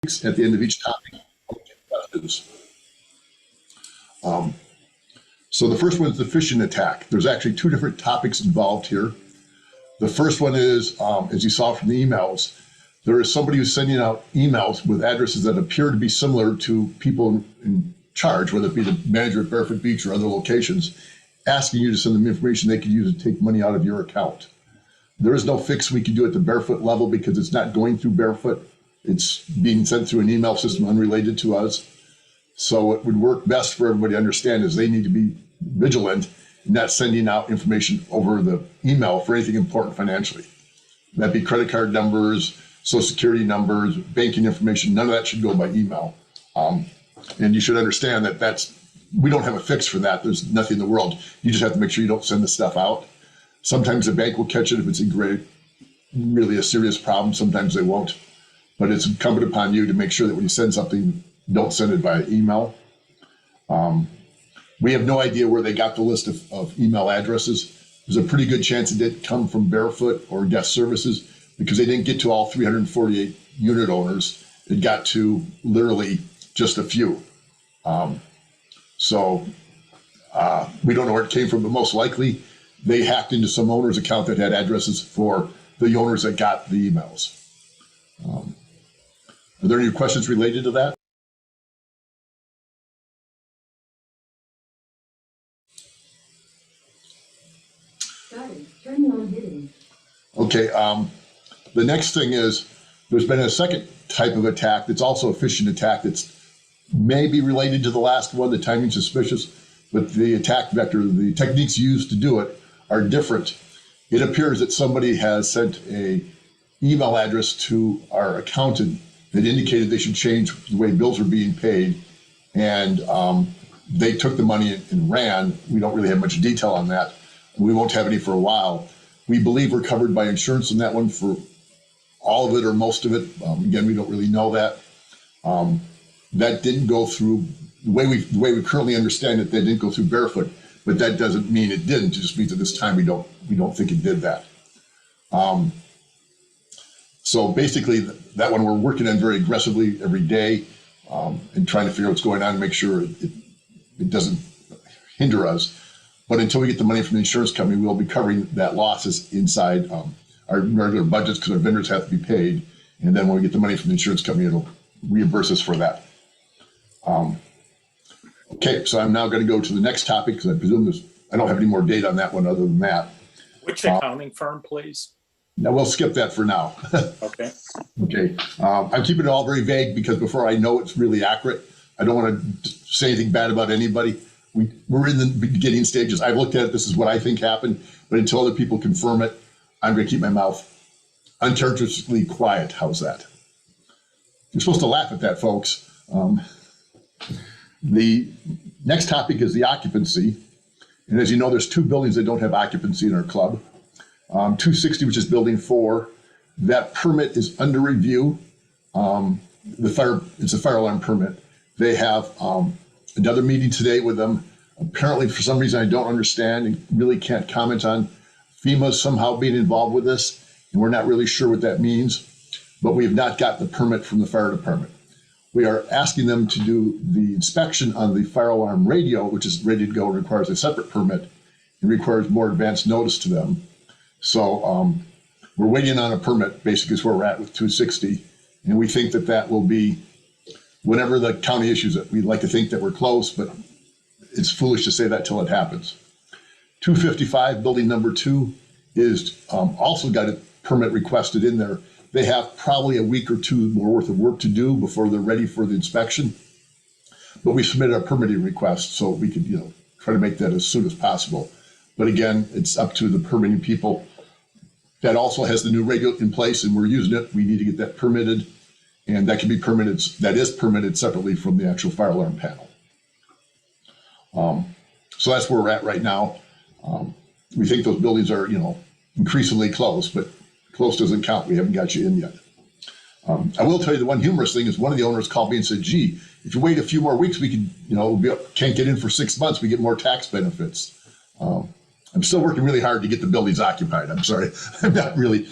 at the end of each topic. So the first one is the phishing attack. There's actually two different topics involved here. The first one is, as you saw from the emails, there is somebody who's sending out emails with addresses that appear to be similar to people in charge, whether it be the manager at Barefoot Beach or other locations, asking you to send them information they could use to take money out of your account. There is no fix we can do at the Barefoot level because it's not going through Barefoot. It's being sent through an email system unrelated to us. So it would work best for everybody to understand is they need to be vigilant in not sending out information over the email for anything important financially. That'd be credit card numbers, social security numbers, banking information. None of that should go by email. And you should understand that we don't have a fix for that. There's nothing in the world. You just have to make sure you don't send the stuff out. Sometimes the bank will catch it if it's really a serious problem. Sometimes they won't. But it's incumbent upon you to make sure that when you send something, don't send it via email. We have no idea where they got the list of email addresses. There's a pretty good chance it didn't come from Barefoot or Guest Services because they didn't get to all 348 unit owners. It got to literally just a few. So we don't know where it came from, but most likely they hacked into some owner's account that had addresses for the owners that got the emails. Are there any questions related to that? Okay, the next thing is there's been a second type of attack that's also a phishing attack that's maybe related to the last one. The timing's suspicious, but the attack vector, the techniques used to do it are different. It appears that somebody has sent a email address to our accountant that indicated they should change the way bills are being paid, and they took the money and ran. We don't really have much detail on that. We won't have any for a while. We believe we're covered by insurance on that one for all of it or most of it. Again, we don't really know that. That didn't go through the way we currently understand it. That didn't go through Barefoot, but that doesn't mean it didn't. It just means at this time we don't think it did that. So basically, that one we're working on very aggressively every day and trying to figure out what's going on and make sure it doesn't hinder us. But until we get the money from the insurance company, we'll be covering that losses inside our regular budgets because our vendors have to be paid. And then when we get the money from the insurance company, it'll reimburse us for that. Okay, so I'm now going to go to the next topic because I presume I don't have any more data on that one other than that. Which accounting firm, please? Now we'll skip that for now. Okay. Okay. I'm keeping it all very vague because before I know it's really accurate, I don't want to say anything bad about anybody. We're in the beginning stages. I've looked at it. This is what I think happened. But until other people confirm it, I'm going to keep my mouth uncharacteristically quiet. How's that? You're supposed to laugh at that, folks. The next topic is the occupancy. And as you know, there's two buildings that don't have occupancy in our club. 260, which is building 4, that permit is under review. It's a fire alarm permit. They have another meeting today with them. Apparently, for some reason I don't understand and really can't comment on, FEMA's somehow being involved with this, and we're not really sure what that means, but we have not got the permit from the fire department. We are asking them to do the inspection on the fire alarm radio, which is ready to go and requires a separate permit and requires more advanced notice to them. So we're waiting on a permit, basically is where we're at with 260. And we think that will be whenever the county issues it. We'd like to think that we're close, but it's foolish to say that till it happens. 255, building number 2, is also got a permit requested in there. They have probably a week or two more worth of work to do before they're ready for the inspection. But we submitted a permitting request so we could, try to make that as soon as possible. But again, it's up to the permitting people. That also has the new radio in place and we're using it. We need to get that permitted, and that can be permitted. That is permitted separately from the actual fire alarm panel. So that's where we're at right now. We think those buildings are, increasingly close, but close doesn't count. We haven't got you in yet. I will tell you the one humorous thing is one of the owners called me and said, gee, if you wait a few more weeks, we could, can't get in for 6 months, we get more tax benefits. I'm still working really hard to get the buildings occupied. I'm sorry, I'm not really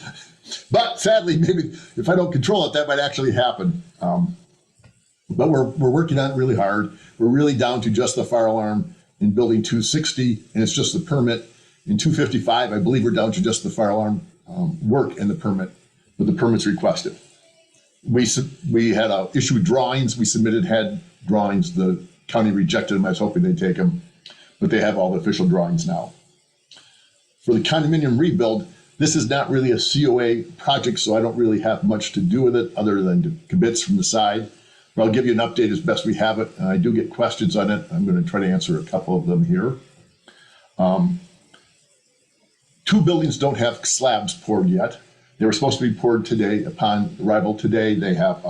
But sadly, maybe if I don't control it, that might actually happen. But we're working on it really hard. We're really down to just the fire alarm in building 260, and it's just the permit. In 255, I believe we're down to just the fire alarm work and the permit, but the permit's requested. We had a issue with drawings. We had drawings. The county rejected them. I was hoping they'd take them, but they have all the official drawings now. For the condominium rebuild, this is not really a COA project, so I don't really have much to do with it other than to kibitz from the side. But I'll give you an update as best we have it. And I do get questions on it. I'm going to try to answer a couple of them here. 2 buildings don't have slabs poured yet. They were supposed to be poured today. Upon arrival today, they have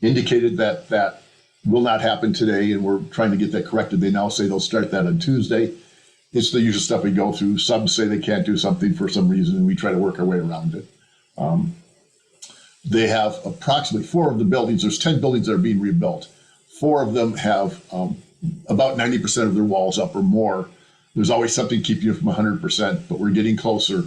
indicated that that will not happen today, and we're trying to get that corrected. They now say they'll start that on Tuesday. It's the usual stuff we go through. Some say they can't do something for some reason, and we try to work our way around it. They have approximately 4 of the buildings. There's 10 buildings that are being rebuilt. 4 of them have about 90% of their walls up or more. There's always something keeping you from 100%, but we're getting closer.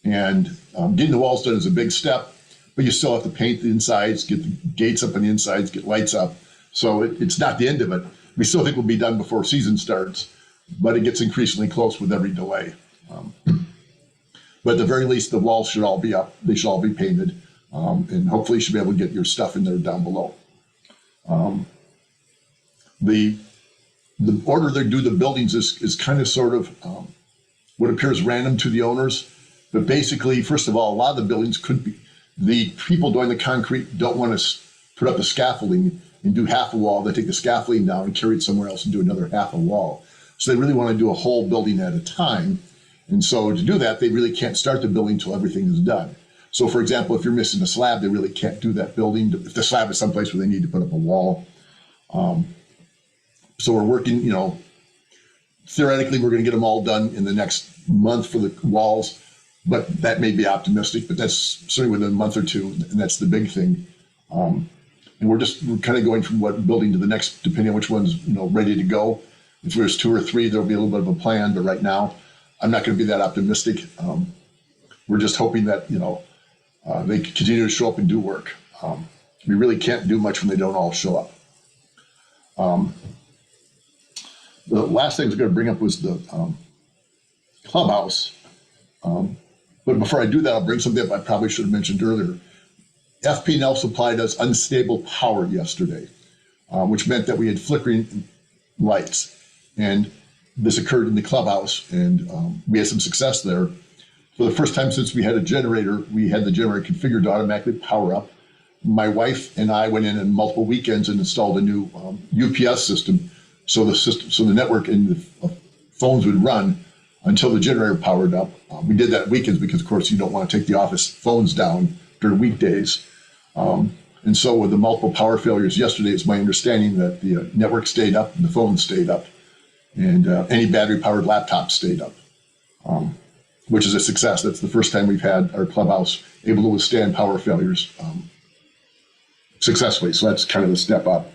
And getting the walls done is a big step, but you still have to paint the insides, get the gates up on the insides, get lights up. So it's not the end of it. We still think we'll be done before season starts, but it gets increasingly close with every delay. But at the very least, the walls should all be up. They should all be painted. And hopefully you should be able to get your stuff in there down below. The order they do the buildings is kind of sort of what appears random to the owners. But basically, first of all, a lot of the buildings could be, the people doing the concrete don't want to put up the scaffolding and do half a wall. They take the scaffolding down and carry it somewhere else and do another half a wall. So they really want to do a whole building at a time. And so to do that, they really can't start the building until everything is done. So for example, if you're missing a slab, they really can't do that building. If the slab is someplace where they need to put up a wall. So we're working, theoretically, we're going to get them all done in the next month for the walls, but that may be optimistic, but that's certainly within a month or two, and that's the big thing. And we're kind of going from one building to the next, depending on which one's, ready to go. If there's 2 or 3, there'll be a little bit of a plan, but right now, I'm not going to be that optimistic. We're just hoping that, they continue to show up and do work. We really can't do much when they don't all show up. The last thing I was going to bring up was the clubhouse. But before I do that, I'll bring something up I probably should have mentioned earlier. FP&L supplied us unstable power yesterday, which meant that we had flickering lights. And this occurred in the clubhouse, and we had some success there. For the first time since we had a generator, we had the generator configured to automatically power up. My wife and I went in on multiple weekends and installed a new UPS system, so the network and the phones would run until the generator powered up. We did that weekends because, of course, you don't want to take the office phones down during weekdays. And so with the multiple power failures yesterday, it's my understanding that the network stayed up and the phone stayed up, and any battery-powered laptop stayed up, which is a success. That's the first time we've had our clubhouse able to withstand power failures successfully. So that's kind of a step up.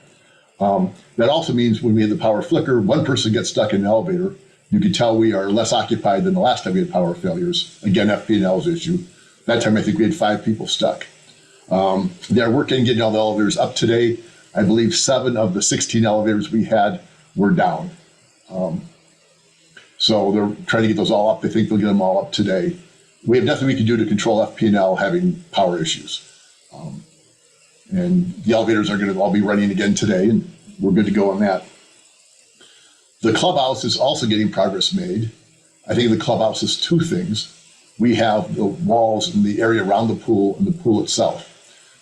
That also means when we had the power flicker, one person gets stuck in an elevator. You can tell we are less occupied than the last time we had power failures. Again, FP&L's issue. That time I think we had 5 people stuck. They're working getting all the elevators up today. I believe 7 of the 16 elevators we had were down. So they're trying to get those all up. They think they'll get them all up today. We have nothing we can do to control FP&L having power issues. And the elevators are going to all be running again today, and we're good to go on that. The clubhouse is also getting progress made. I think the clubhouse is 2 things. We have the walls in the area around the pool and the pool itself.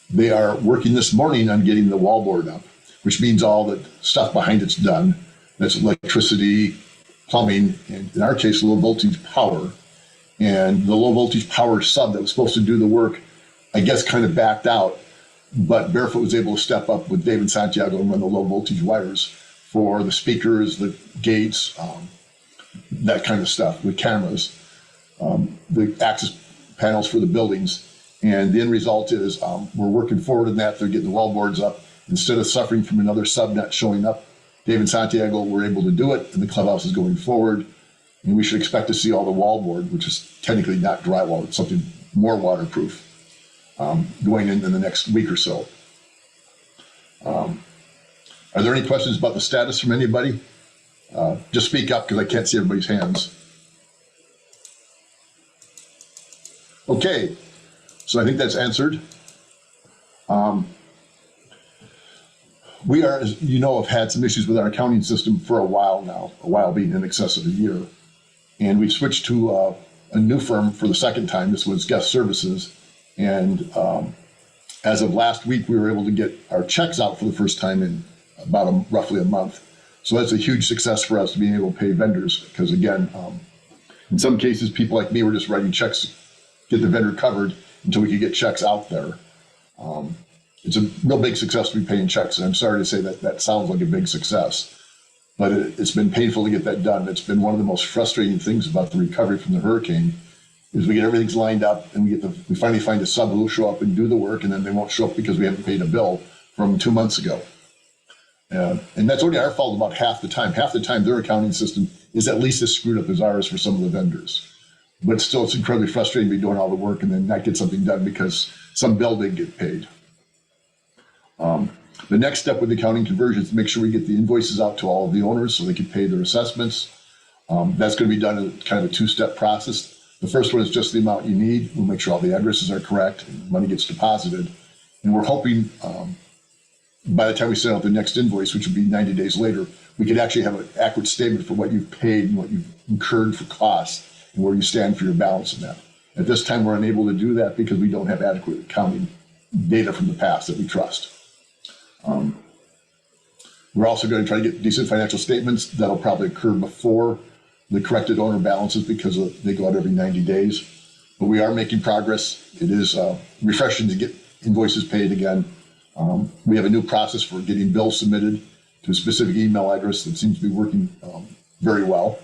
They are working this morning on getting the wallboard up, which means all the stuff behind it's done. That's electricity, plumbing, and in our case, low voltage power. And the low voltage power sub that was supposed to do the work, I guess, kind of backed out. But Barefoot was able to step up with Dave and Santiago and run the low voltage wires for the speakers, the gates, that kind of stuff with cameras, the access panels for the buildings. And the end result is we're working forward in that. They're getting the wallboards up. Instead of suffering from another subnet showing up, Dave and Santiago were able to do it, and the clubhouse is going forward. And we should expect to see all the wallboard, which is technically not drywall. It's something more waterproof going into the next week or so. Are there any questions about the status from anybody? Just speak up because I can't see everybody's hands. Okay, so I think that's answered. We are, as you know, have had some issues with our accounting system for a while now, a while being in excess of a year. And we've switched to a new firm for the second time. This was Guest Services. And as of last week, we were able to get our checks out for the first time in about roughly a month. So that's a huge success for us to being able to pay vendors. Because again, in some cases, people like me were just writing checks, get the vendor covered until we could get checks out there. It's a real big success to be paying checks. And I'm sorry to say that that sounds like a big success, but it's been painful to get that done. It's been one of the most frustrating things about the recovery from the hurricane is we get everything's lined up and we finally find a sub who will show up and do the work, and then they won't show up because we haven't paid a bill from 2 months ago. And that's only our fault about half the time. Half the time their accounting system is at least as screwed up as ours for some of the vendors. But still, it's incredibly frustrating to be doing all the work and then not get something done because some bill didn't get paid. The next step with accounting conversion is to make sure we get the invoices out to all of the owners so they can pay their assessments. That's going to be done in kind of a two-step process. The first one is just the amount you need. We'll make sure all the addresses are correct and money gets deposited. And we're hoping by the time we send out the next invoice, which will be 90 days later, we could actually have an accurate statement for what you've paid and what you've incurred for costs and where you stand for your balance in that. At this time, we're unable to do that because we don't have adequate accounting data from the past that we trust. We're also going to try to get decent financial statements. That'll probably occur before the corrected owner balances because they go out every 90 days. But we are making progress. It is refreshing to get invoices paid again. We have a new process for getting bills submitted to a specific email address that seems to be working very well.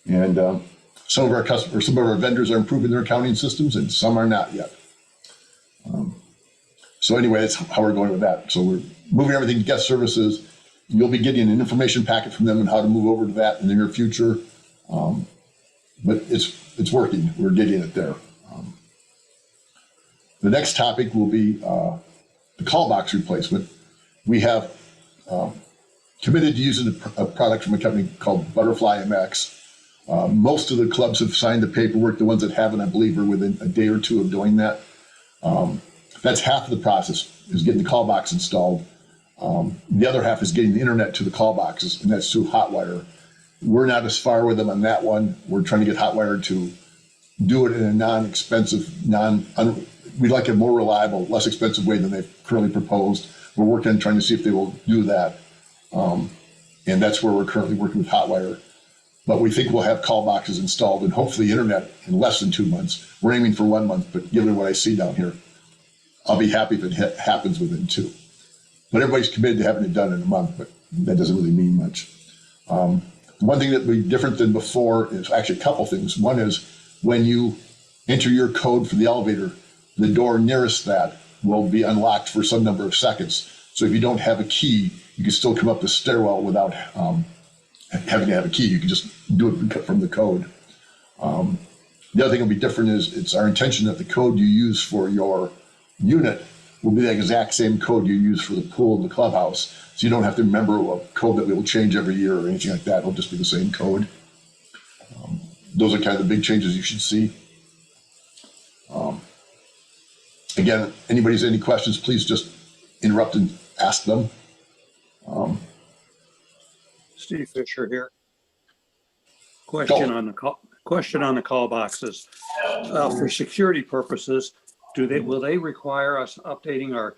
And some of our customers, some of our vendors are improving their accounting systems, and some are not yet. So anyway, that's how we're going with that. So we're moving everything to Guest Services. You'll be getting an information packet from them on how to move over to that in the near future. But it's working. We're getting it there. The next topic will be the call box replacement. We have committed to using a product from a company called Butterfly MX. Most of the clubs have signed the paperwork. The ones that haven't, I believe, are within a day or two of doing that. That's half of the process, is getting the call box installed. The other half is getting the internet to the call boxes, and that's through Hotwire. We're not as far with them on that one. We're trying to get Hotwire to do it in a non-expensive, we'd like a more reliable, less expensive way than they've currently proposed. We're working on trying to see if they will do that. And that's where we're currently working with Hotwire. But we think we'll have call boxes installed and hopefully internet in less than 2 months. We're aiming for 1 month, but given what I see down here, I'll be happy if it happens within 2. But everybody's committed to having it done in a month, but that doesn't really mean much. One thing that will be different than before is actually a couple things. One is when you enter your code for the elevator, the door nearest that will be unlocked for some number of seconds. So if you don't have a key, you can still come up the stairwell without having to have a key. You can just do it from the code. The other thing that will be different is it's our intention that the code you use for your unit will be the exact same code you use for the pool and the clubhouse. So you don't have to remember a code that we will change every year or anything like that. It'll just be the same code. Those are kind of the big changes you should see. Again, anybody has any questions, please just interrupt and ask them. Steve Fisher here. Question on the call boxes. For security purposes, will they require us updating our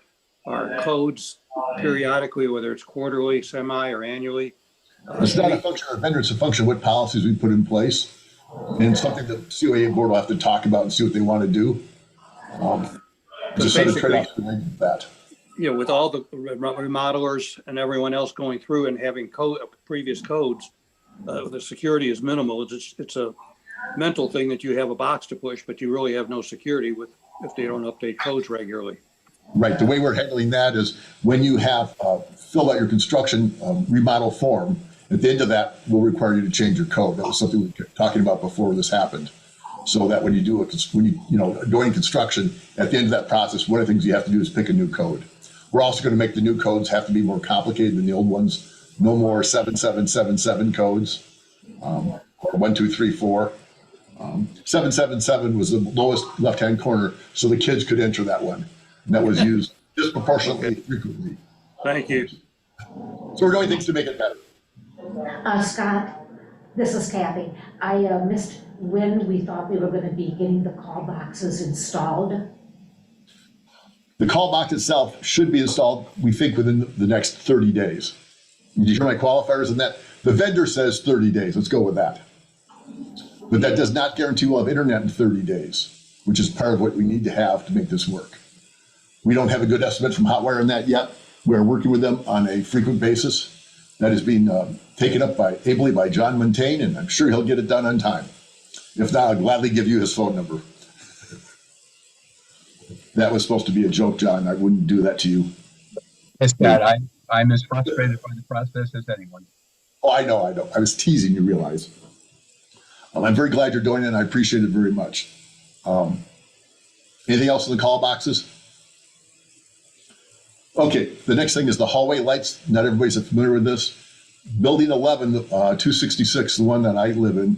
codes periodically, whether it's quarterly, semi, or annually? It's not a function of our vendor, it's a function of what policies we put in place. And it's something that the COA board will have to talk about and see what they want to do. Just sort of trade-offs related to that. You know, with all the remodelers and everyone else going through and having previous codes, the security is minimal. It's a mental thing that you have a box to push, but you really have no security if they don't update codes regularly. Right. The way we're handling that is when you have filled out your construction remodel form, at the end of that, we'll require you to change your code. That was something we were talking about before this happened. So that when you do doing construction, at the end of that process, one of the things you have to do is pick a new code. We're also going to make the new codes have to be more complicated than the old ones. No more 7777 codes, or 1, 2, 3, 4. 777 was the lowest left-hand corner, so the kids could enter that one. And that was used disproportionately frequently. Thank you. So we're doing things to make it better. Scott, this is Kathy. I missed when we thought we were going to be getting the call boxes installed. The call box itself should be installed, we think, within the next 30 days. Did you hear my qualifiers in that? The vendor says 30 days. Let's go with that. But that does not guarantee we'll have internet in 30 days, which is part of what we need to have to make this work. We don't have a good estimate from Hotwire on that yet. We're working with them on a frequent basis. That is being taken up ably by John Montaigne, and I'm sure he'll get it done on time. If not, I'll gladly give you his phone number. That was supposed to be a joke, John. I wouldn't do that to you. Yes, Pat, I'm as frustrated by the process as anyone. Oh, I know. I was teasing, you realize. I'm very glad you're doing it, and I appreciate it very much. Anything else in the call boxes? Okay, the next thing is the hallway lights. Not everybody's familiar with this. Building 11, 266, the one that I live in,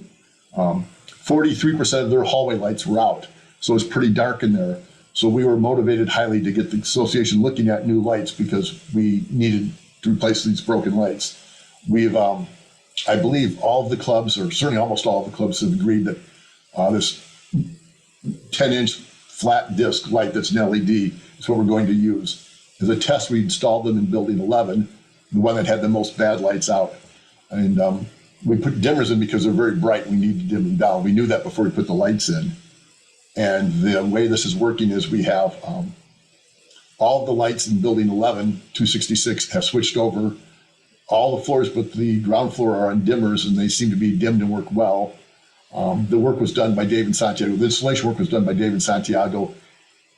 43% of their hallway lights were out. So it's pretty dark in there. So we were motivated highly to get the association looking at new lights because we needed to replace these broken lights. We've, I believe all of the clubs, or certainly almost all of the clubs, have agreed that this 10-inch flat disc light that's an LED is what we're going to use. As a test, we installed them in building 11, the one that had the most bad lights out. And we put dimmers in because they're very bright. We need to dim them down. We knew that before we put the lights in. And the way this is working is we have all of the lights in building 11, 266, have switched over. All the floors but the ground floor are on dimmers, and they seem to be dimmed and work well. The work was done by Dave and Santiago. The installation work was done by Dave and Santiago.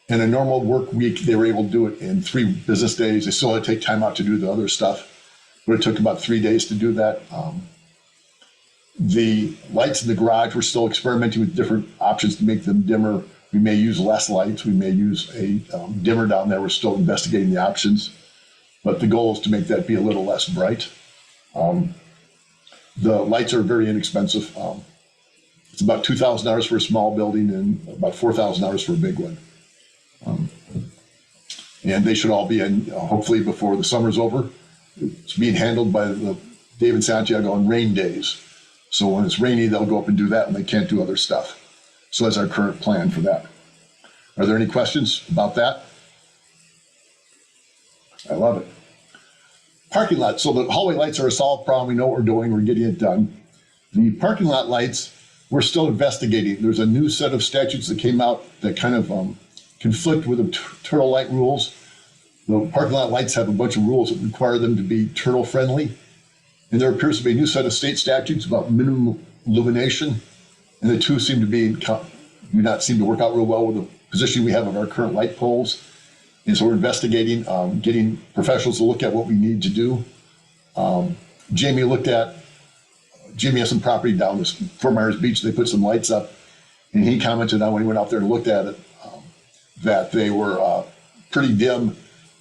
In a normal work week, they were able to do it in 3 business days. They still had to take time out to do the other stuff, but it took about 3 days to do that. The lights in the garage, we're still experimenting with different options to make them dimmer. We may use less lights. We may use a dimmer down there. We're still investigating the options, but the goal is to make that be a little less bright. The lights are very inexpensive. It's about $2,000 for a small building and about $4,000 for a big one. And they should all be in, hopefully before the summer's over. It's being handled by the Dave and Santiago on rain days. So when it's rainy, they'll go up and do that when they can't do other stuff. So that's our current plan for that. Are there any questions about that? I love it. Parking lot. So the hallway lights are a solved problem. We know what we're doing. We're getting it done. The parking lot lights, we're still investigating. There's a new set of statutes that came out that kind of conflict with the turtle light rules. The parking lot lights have a bunch of rules that require them to be turtle friendly. And there appears to be a new set of state statutes about minimum illumination. And the two seem to do not seem to work out real well with the position we have of our current light poles. And so we're investigating, getting professionals to look at what we need to do. Jamie has some property down this Fort Myers Beach. They put some lights up, and he commented on when he went out there and looked at it, that they were pretty dim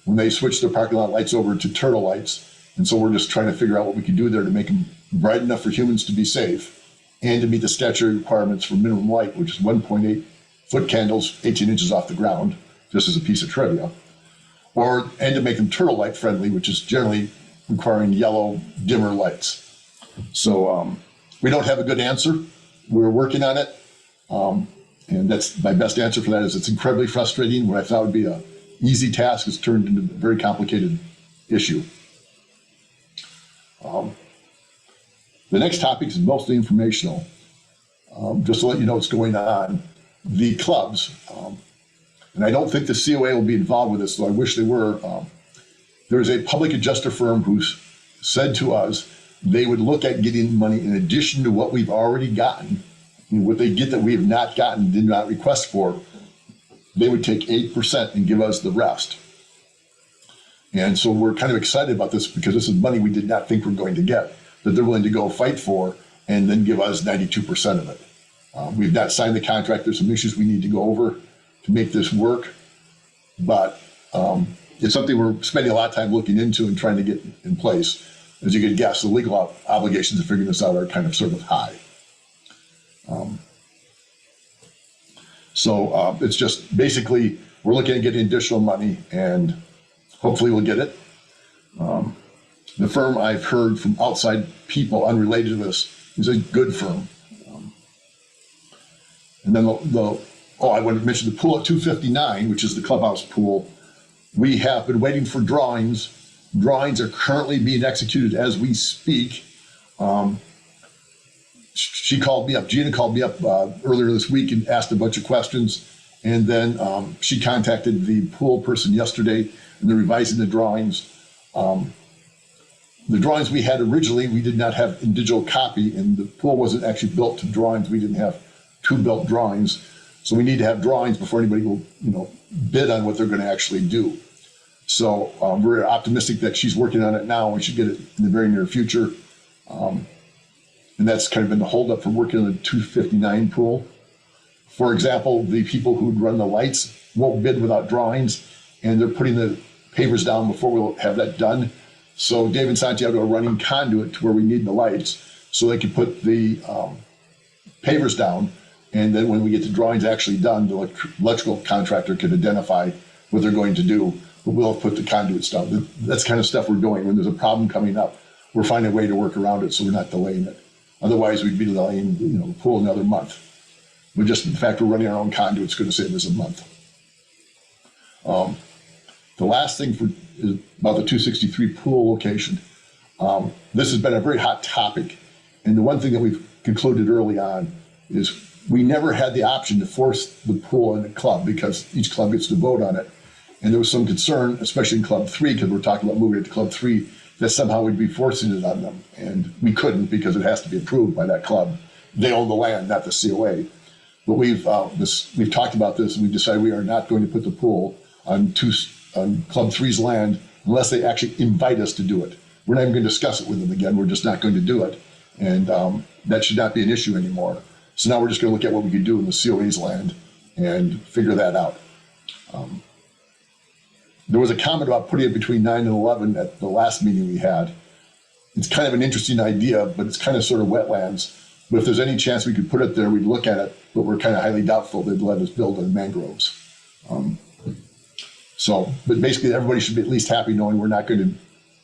when they switched their parking lot lights over to turtle lights. And so we're just trying to figure out what we can do there to make them bright enough for humans to be safe and to meet the statutory requirements for minimum light, which is 1.8 foot candles, 18 inches off the ground, just as a piece of trivia, and to make them turtle light friendly, which is generally requiring yellow dimmer lights. So we don't have a good answer. We're working on it. And that's my best answer for that is it's incredibly frustrating. What I thought would be an easy task has turned into a very complicated issue. The next topic is mostly informational. Just to let you know what's going on. The clubs, and I don't think the COA will be involved with this, though I wish they were. There is a public adjuster firm who's said to us they would look at getting money in addition to what we've already gotten. And what they get that we have not gotten, did not request for, they would take 8% and give us the rest. And so we're kind of excited about this because this is money we did not think we're going to get, that they're willing to go fight for and then give us 92% of it. We've not signed the contract. There's some issues we need to go over to make this work. But it's something we're spending a lot of time looking into and trying to get in place. As you can guess, the legal obligations of figuring this out are kind of sort of high. So it's just basically we're looking at getting additional money, and hopefully we'll get it. The firm I've heard from outside people unrelated to this is a good firm. And then I wanted to mention the pool at 259, which is the clubhouse pool. We have been waiting for drawings. Drawings are currently being executed as we speak. She called me up, Gina called me up earlier this week and asked a bunch of questions. And then she contacted the pool person yesterday, and they're revising the drawings. The drawings we had originally, we did not have in digital copy, and the pool wasn't actually built to drawings. We didn't have two built drawings. So we need to have drawings before anybody will, bid on what they're going to actually do. So we're optimistic that she's working on it now. We should get it in the very near future. And that's kind of been the holdup for working on the 259 pool. For example, the people who run the lights won't bid without drawings, and they're putting the pavers down before we'll have that done. So Dave and Santiago are running conduit to where we need the lights so they can put the pavers down. And then when we get the drawings actually done, the electrical contractor can identify what they're going to do, but we'll put the conduits down. That's kind of stuff we're doing. When there's a problem coming up, we're finding a way to work around it so we're not delaying it. Otherwise, we'd be delaying the pool another month. But just the fact we're running our own conduit is going to save us a month. The last thing is about the 263 pool location. This has been a very hot topic. And the one thing that we've concluded early on is we never had the option to force the pool in the club because each club gets to vote on it. And there was some concern, especially in Club 3, because we're talking about moving it to Club 3, that somehow we'd be forcing it on them. And we couldn't because it has to be approved by that club. They own the land, not the COA. But we've talked about this, and we've decided we are not going to put the pool on Club 3's land unless they actually invite us to do it. We're not even going to discuss it with them again. We're just not going to do it. And that should not be an issue anymore. So now we're just going to look at what we can do in the COA's land and figure that out. There was a comment about putting it between 9 and 11 at the last meeting we had. It's kind of an interesting idea, but it's kind of sort of wetlands. But if there's any chance we could put it there, we'd look at it, but we're kind of highly doubtful they'd let us build in mangroves. But basically everybody should be at least happy knowing we're not going to,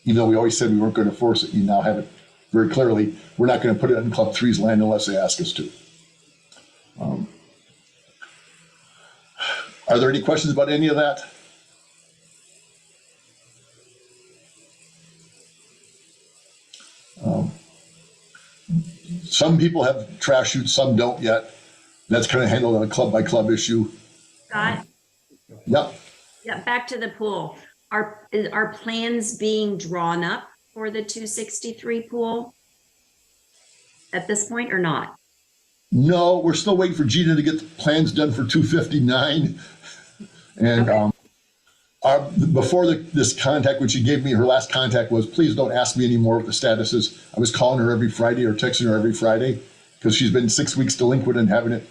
even though we always said we weren't going to force it, you now have it very clearly, we're not going to put it in Club 3's land unless they ask us to. Are there any questions about any of that? Some people have trash chutes, some don't yet. That's kind of handled on a club by club issue. Scott? Yep. Yeah, back to the pool. Are plans being drawn up for the 263 pool at this point or not? No, we're still waiting for Gina to get the plans done for 259. And Okay. Before this contact, when she gave me her last contact was, please don't ask me anymore what the status is. I was calling her every Friday or texting her every Friday because she's been 6 weeks delinquent and having it,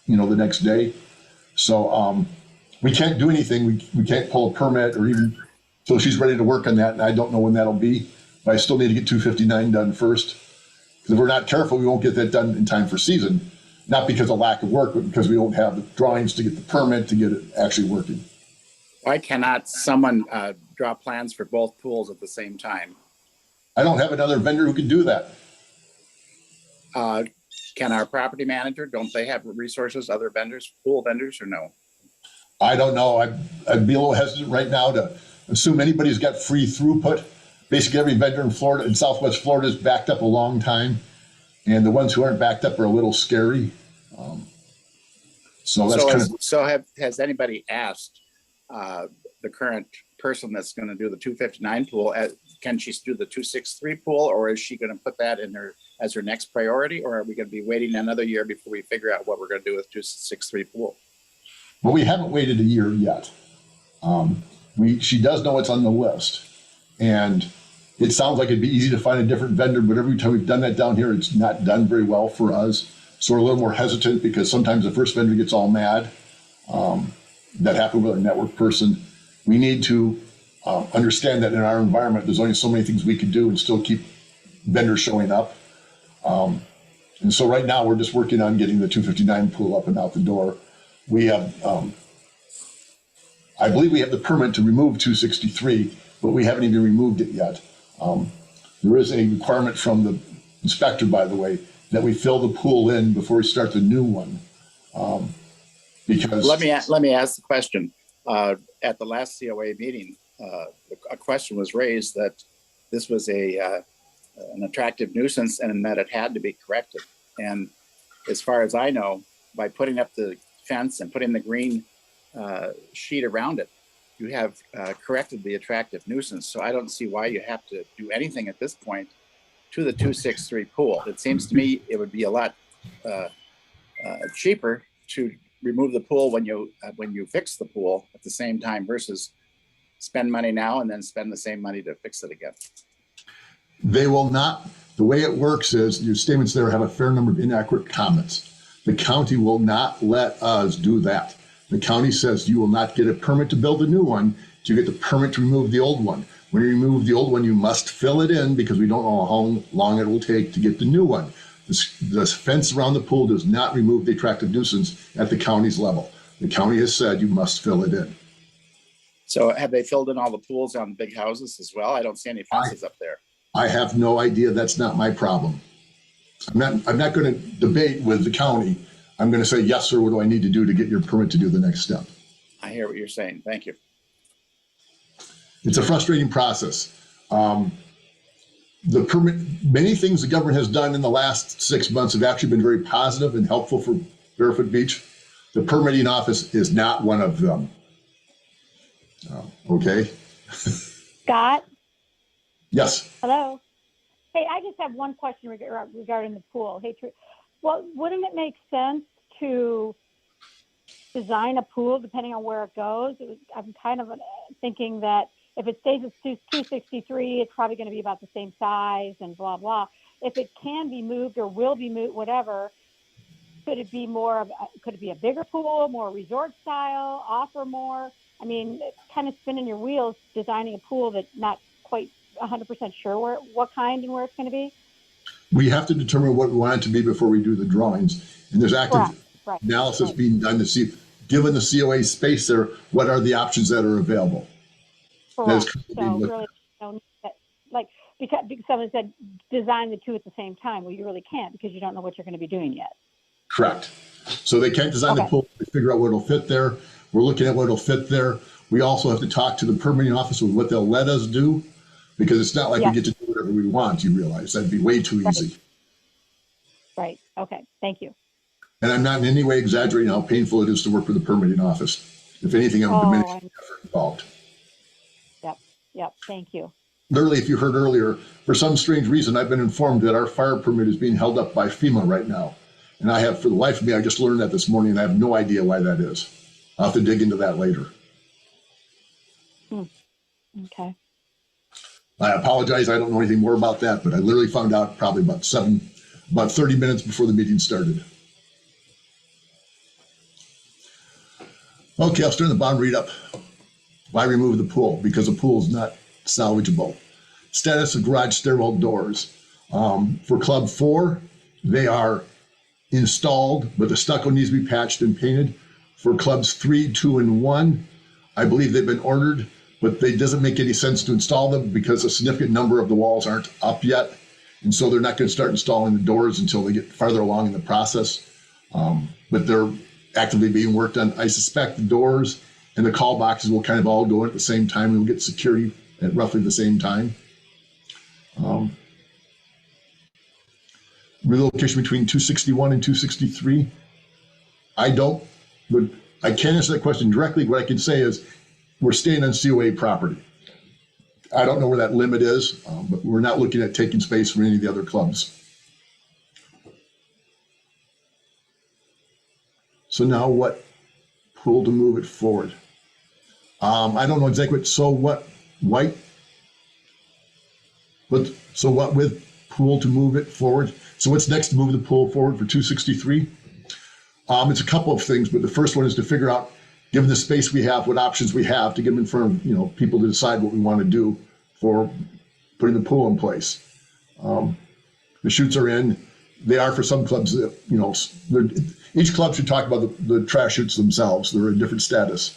the next day. So we can't do anything. We can't pull a permit or even, so she's ready to work on that. And I don't know when that'll be, but I still need to get 259 done first. Because if we're not careful, we won't get that done in time for season. Not because of lack of work, but because we don't have the drawings to get the permit to get it actually working. Why cannot someone draw plans for both pools at the same time? I don't have another vendor who can do that. Can our property manager, don't they have resources, other vendors, pool vendors, or no? I don't know. I'd be a little hesitant right now to assume anybody's got free throughput. Basically, every vendor in Florida, in Southwest Florida, is backed up a long time. And the ones who aren't backed up are a little scary. Has anybody asked the current person that's going to do the 259 pool, can she do the 263 pool, or is she going to put that in as her next priority, or are we going to be waiting another year before we figure out what we're going to do with 263 pool? Well, we haven't waited a year yet. She does know it's on the list, and it sounds like it'd be easy to find a different vendor, but every time we've done that down here, it's not done very well for us. So we're a little more hesitant because sometimes the first vendor gets all mad. That happened with our network person. We need to understand that in our environment, there's only so many things we could do and still keep vendors showing up. And so right now we're just working on getting the 259 pool up and out the door. We have, I believe we have the permit to remove 263, but we haven't even removed it yet. There is a requirement from the inspector, by the way, that we fill the pool in before we start the new one. Because Let me ask the question. At the last COA meeting, a question was raised that this was an attractive nuisance and that it had to be corrected. And as far as I know, by putting up the fence and putting the green sheet around it, you have corrected the attractive nuisance. So I don't see why you have to do anything at this point to the 263 pool. It seems to me it would be a lot cheaper to remove the pool when you fix the pool at the same time versus spend money now and then spend the same money to fix it again. they will not, the way it works is your statements there have a fair number of inaccurate comments. The county will not let us do that. The county says you will not get a permit to build a new one. You get the permit to remove the old one. When you remove the old one, you must fill it in because we don't know how long it will take to get the new one. The fence around the pool does not remove the attractive nuisance at the county's level. The county has said you must fill it in. So have they filled in all the pools on big houses as well? I don't see any fences up there. I have no idea. That's not my problem. I'm not going to debate with the county. I'm going to say, yes, sir, what do I need to do to get your permit to do the next step? I hear what you're saying. Thank you. It's a frustrating process. The permit, many things the government has done in the last 6 months have actually been very positive and helpful for Barefoot Beach. The permitting office is not one of them. Okay. Scott? Yes. Hello? Hey, I just have one question regarding the pool. Hey, well, wouldn't it make sense to design a pool depending on where it goes? I'm kind of thinking that if it stays at 263, it's probably going to be about the same size and blah, blah. If it can be moved or will be moved, whatever, could it be could it be a bigger pool, more resort style, offer more? I mean, kind of spinning your wheels, designing a pool that's not quite 100% sure what kind and where it's going to be. We have to determine what we want it to be before we do the drawings. And there's active analysis being done to see, given the COA space there, what are the options that are available. Correct. So really, because someone said design the two at the same time. Well, you really can't because you don't know what you're going to be doing yet. Correct. So they can't design the pool, they figure out what will fit there. We're looking at what will fit there. We also have to talk to the permitting office with what they'll let us do, because it's not like we get to do whatever we want, you realize. That'd be way too easy. Right. Okay. Thank you. And I'm not in any way exaggerating how painful it is to work with the permitting office. If anything, I'm diminishing the effort involved. Yep. Thank you. Literally, if you heard earlier, for some strange reason, I've been informed that our fire permit is being held up by FEMA right now. And I have, for the life of me, I just learned that this morning, and I have no idea why that is. I'll have to dig into that later. Okay. I apologize. I don't know anything more about that, but I literally found out probably about 30 minutes before the meeting started. Okay, I'll start in the bottom read up. Why remove the pool? Because the pool is not salvageable. Status of garage stairwell doors. For Club 4, they are installed, but the stucco needs to be patched and painted. For Clubs 3, 2, and 1, I believe they've been ordered, but it doesn't make any sense to install them because a significant number of the walls aren't up yet. And so they're not going to start installing the doors until they get farther along in the process. But they're actively being worked on. I suspect the doors and the call boxes will kind of all go at the same time. We'll get security at roughly the same time. Relocation between 261 and 263. I can't answer that question directly. What I can say is we're staying on COA property. I don't know where that limit is, but we're not looking at taking space from any of the other clubs. So now what pool to move it forward? I don't know exactly what, so what with pool to move it forward. So what's next to move the pool forward for 263? It's a couple of things, but the first one is to figure out, given the space we have, what options we have to get them in front of, people to decide what we want to do for putting the pool in place. The chutes are in. They are for some clubs, each club should talk about the trash chutes themselves. They're in different status.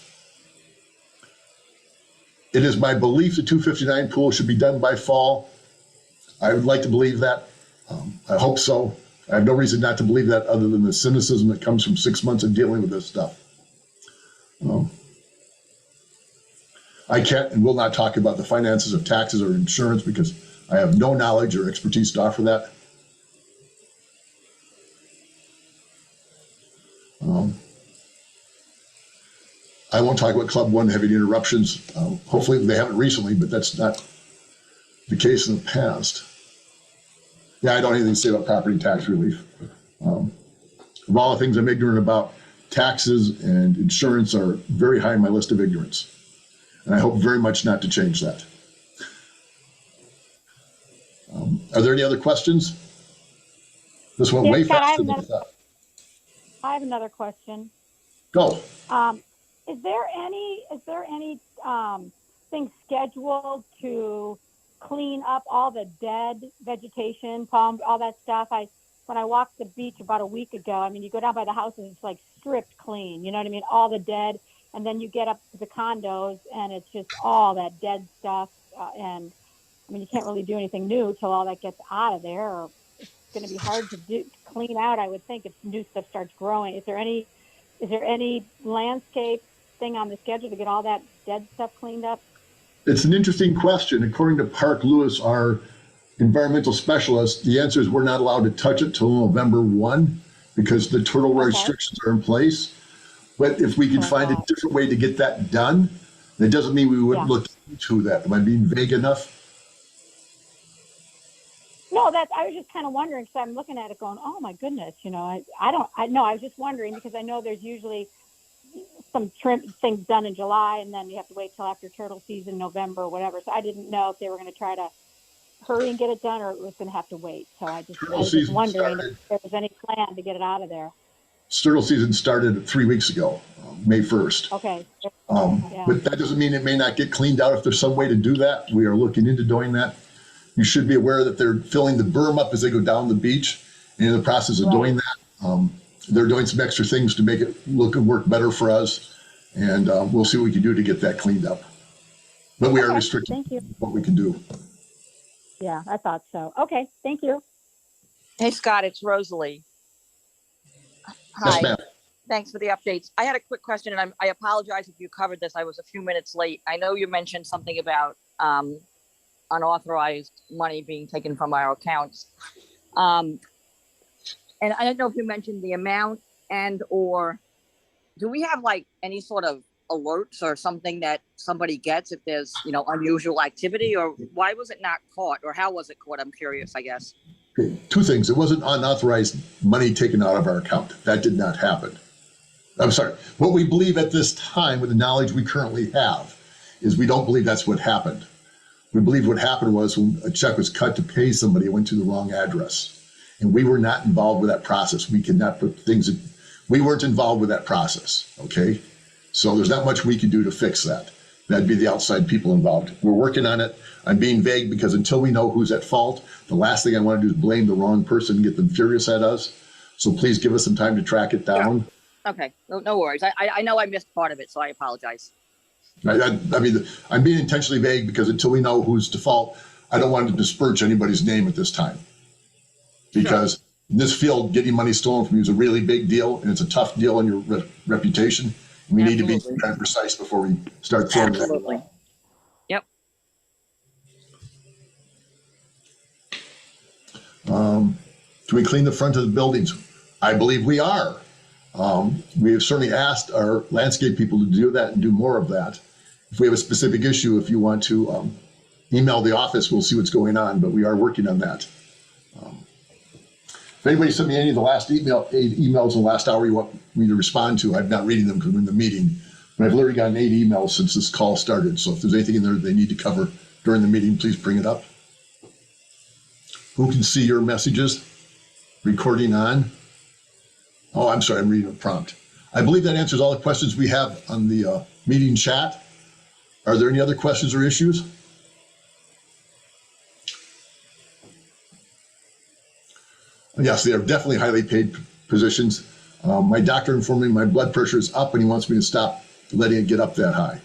It is my belief the 259 pool should be done by fall. I would like to believe that. I hope so. I have no reason not to believe that other than the cynicism that comes from 6 months of dealing with this stuff. I can't and will not talk about the finances of taxes or insurance because I have no knowledge or expertise to offer that. I won't talk about Club 1 having interruptions. Hopefully they haven't recently, but that's not the case in the past. Yeah, I don't have anything to say about property tax relief. Of all the things I'm ignorant about, taxes and insurance are very high on my list of ignorance. And I hope very much not to change that. Are there any other questions? This went way Scott, faster than I thought. I have another question. Go. Is there any thing scheduled to clean up all the dead vegetation, palms, all that stuff? When I walked the beach about a week ago, I mean, you go down by the houses, it's like stripped clean, you know what I mean? All the dead, and then you get up to the condos and it's just all that dead stuff. And I mean, you can't really do anything new till all that gets out of there, or it's going to be hard to clean out, I would think, if new stuff starts growing. Is there any landscape thing on the schedule to get all that dead stuff cleaned up? It's an interesting question. According to Park Lewis, our environmental specialist, the answer is we're not allowed to touch it till November 1 because the turtle restrictions are in place. But if we can find a different way to get that done, that doesn't mean we wouldn't look into that. Am I being vague enough? No, I was just kind of wondering because I'm looking at it going, oh my goodness, I was just wondering because I know there's usually some trim things done in July and then you have to wait till after turtle season, November or whatever. So I didn't know if they were going to try to hurry and get it done or it was going to have to wait. So I was just wondering if there was any plan to get it out of there. Turtle season started 3 weeks ago, May 1st. Okay. But that doesn't mean it may not get cleaned out if there's some way to do that. We are looking into doing that. You should be aware that they're filling the berm up as they go down the beach. And in the process of doing that, they're doing some extra things to make it look and work better for us. And we'll see what we can do to get that cleaned up. But we are restricted what we can do. Yeah, I thought so. Okay, thank you. Hey, Scott, it's Rosalie. Hi. Yes, ma'am. Thanks for the updates. I had a quick question, and I apologize if you covered this. I was a few minutes late. I know you mentioned something about unauthorized money being taken from our accounts. And I don't know if you mentioned the amount or do we have like any sort of alerts or something that somebody gets if there's, unusual activity, or why was it not caught, or how was it caught? I'm curious, I guess. Okay, two things. It wasn't unauthorized money taken out of our account. That did not happen. I'm sorry. What we believe at this time, with the knowledge we currently have, is we don't believe that's what happened. We believe what happened was when a check was cut to pay somebody, it went to the wrong address. And we were not involved with that process. We could not put things in, we weren't involved with that process, okay? So there's not much we can do to fix that. That'd be the outside people involved. We're working on it. I'm being vague because until we know who's at fault, the last thing I want to do is blame the wrong person and get them furious at us. So please give us some time to track it down. Yeah. Okay, no worries. I know I missed part of it, so I apologize. I mean, I'm being intentionally vague because until we know who's to fault, I don't want to disperse anybody's name at this time. Because in this field, getting money stolen from you is a really big deal, and it's a tough deal on your reputation. We need to be kind of precise before we start throwing that. Absolutely. Yep. Can we clean the front of the buildings? I believe we are. We have certainly asked our landscape people to do that and do more of that. If we have a specific issue, if you want to email the office, we'll see what's going on, but we are working on that. If anybody sent me any of the last emails in the last hour you want me to respond to, I'm not reading them because we're in the meeting, but I've literally gotten 8 emails since this call started. So if there's anything in there they need to cover during the meeting, please bring it up. Who can see your messages? Recording on. Oh, I'm sorry, I'm reading a prompt. I believe that answers all the questions we have on the meeting chat. Are there any other questions or issues? Yes, they are definitely highly paid positions. My doctor informed me my blood pressure is up and he wants me to stop letting it get up that high.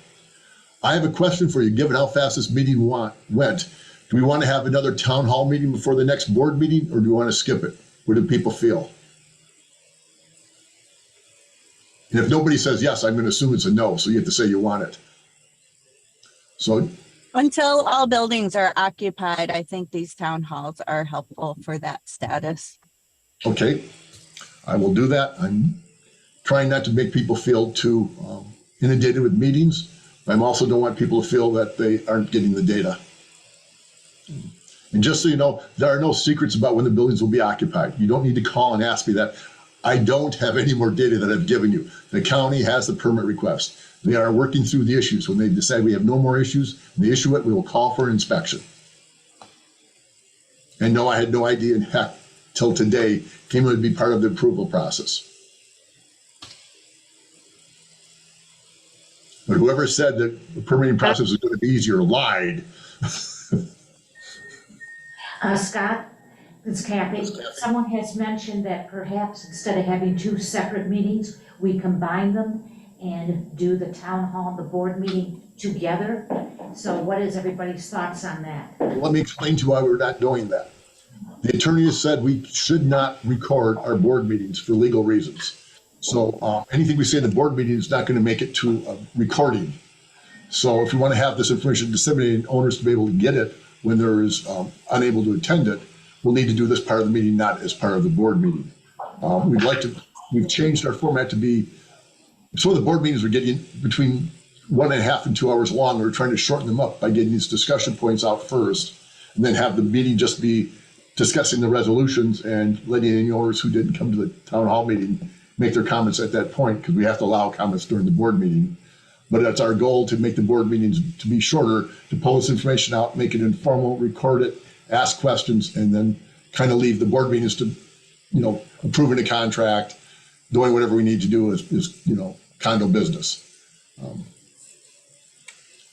I have a question for you. Given how fast this meeting went, do we want to have another town hall meeting before the next board meeting, or do we want to skip it? What do people feel? And if nobody says yes, I'm going to assume it's a no, so you have to say you want it. So until all buildings are occupied, I think these town halls are helpful for that status. okay, I will do that. I'm trying not to make people feel too inundated with meetings. I also don't want people to feel that they aren't getting the data. And just so you know, there are no secrets about when the buildings will be occupied. You don't need to call and ask me that. I don't have any more data that I've given you. The county has the permit request. They are working through the issues. When they decide we have no more issues, they issue it, we will call for an inspection. And no, I had no idea, in fact, till today, came to be part of the approval process. But whoever said that the permitting process is going to be easier lied. Scott, it's Kathy. Someone has mentioned that perhaps instead of having two separate meetings, we combine them and do the town hall and the board meeting together. So what is everybody's thoughts on that? Let me explain to you why we're not doing that. The attorney has said we should not record our board meetings for legal reasons. So anything we say in the board meeting is not going to make it to a recording. So if you want to have this information disseminated and owners to be able to get it when there is unable to attend it, we'll need to do this part of the meeting, not as part of the board meeting. We've changed our format to be, some of the board meetings are getting between 1.5 and 2 hours long. We're trying to shorten them up by getting these discussion points out first, and then have the meeting just be discussing the resolutions and letting any owners who didn't come to the town hall meeting make their comments at that point, because we have to allow comments during the board meeting. But that's our goal, to make the board meetings to be shorter, to pull this information out, make it informal, record it, ask questions, and then kind of leave the board meetings to, approving a contract, doing whatever we need to do is condo business.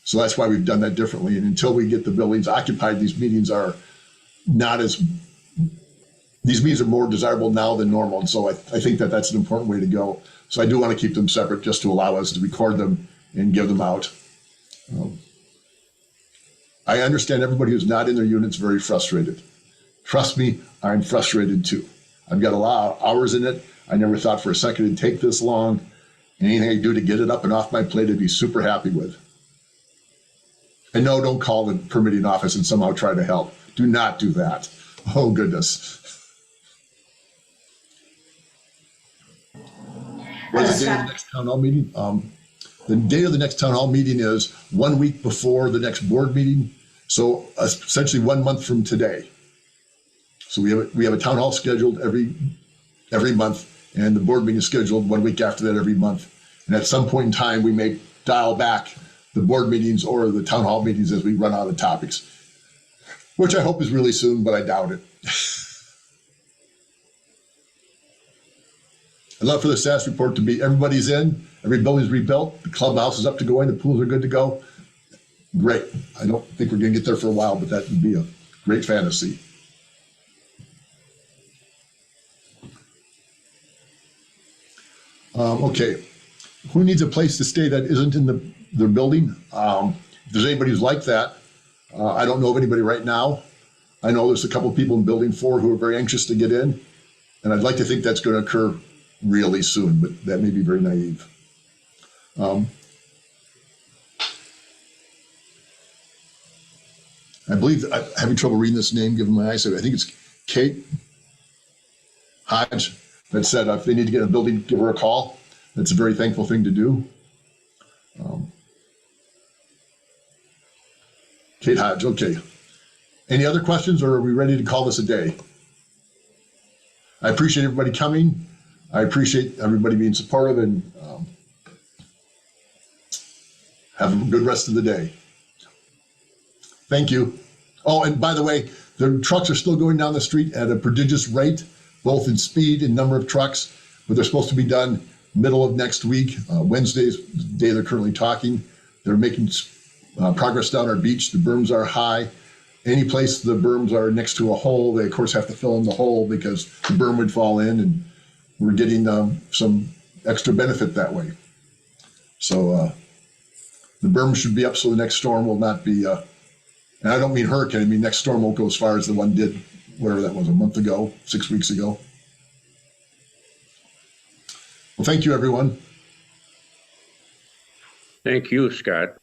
So that's why we've done that differently. And until we get the buildings occupied, these meetings are more desirable now than normal. And so I think that that's an important way to go. So I do want to keep them separate, just to allow us to record them and give them out. I understand everybody who's not in their units very frustrated. Trust me, I'm frustrated too. I've got a lot of hours in it. I never thought for a second it'd take this long. Anything I do to get it up and off my plate, I'd be super happy with. And no, don't call the permitting office and somehow try to help. Do not do that. Oh, goodness. What is the date of the next town hall meeting? The date of the next town hall meeting is 1 week before the next board meeting. So essentially 1 month from today. So we have a town hall scheduled every month, and the board meeting is scheduled 1 week after that every month. And at some point in time, we may dial back the board meetings or the town hall meetings as we run out of topics, which I hope is really soon, but I doubt it. I'd love for the status report to be everybody's in, every building's rebuilt, the clubhouse is up to going, the pools are good to go. Great. I don't think we're going to get there for a while, but that would be a great fantasy. Okay. Who needs a place to stay that isn't in their building? If there's anybody who's like that, I don't know of anybody right now. I know there's a couple of people in building 4 who are very anxious to get in, and I'd like to think that's going to occur really soon, but that may be very naive. I believe I'm having trouble reading this name given my eyesight. I think it's Kate Hodge that said if they need to get a building, give her a call. That's a very thankful thing to do. Kate Hodge, okay. Any other questions, or are we ready to call this a day? I appreciate everybody coming. I appreciate everybody being supportive, and have a good rest of the day. Thank you. Oh, and by the way, The trucks are still going down the street at a prodigious rate, both in speed and number of trucks, but they're supposed to be done middle of next week. Wednesday's the day they're currently talking. They're making progress down our beach. The berms are high. Any place the berms are next to a hole, they of course have to fill in the hole because the berm would fall in, and we're getting some extra benefit that way. So the berm should be up so the next storm will not be, and I don't mean hurricane, I mean next storm won't go as far as the one did, whatever that was, a month ago, 6 weeks ago. Well, thank you, everyone. Thank you, Scott.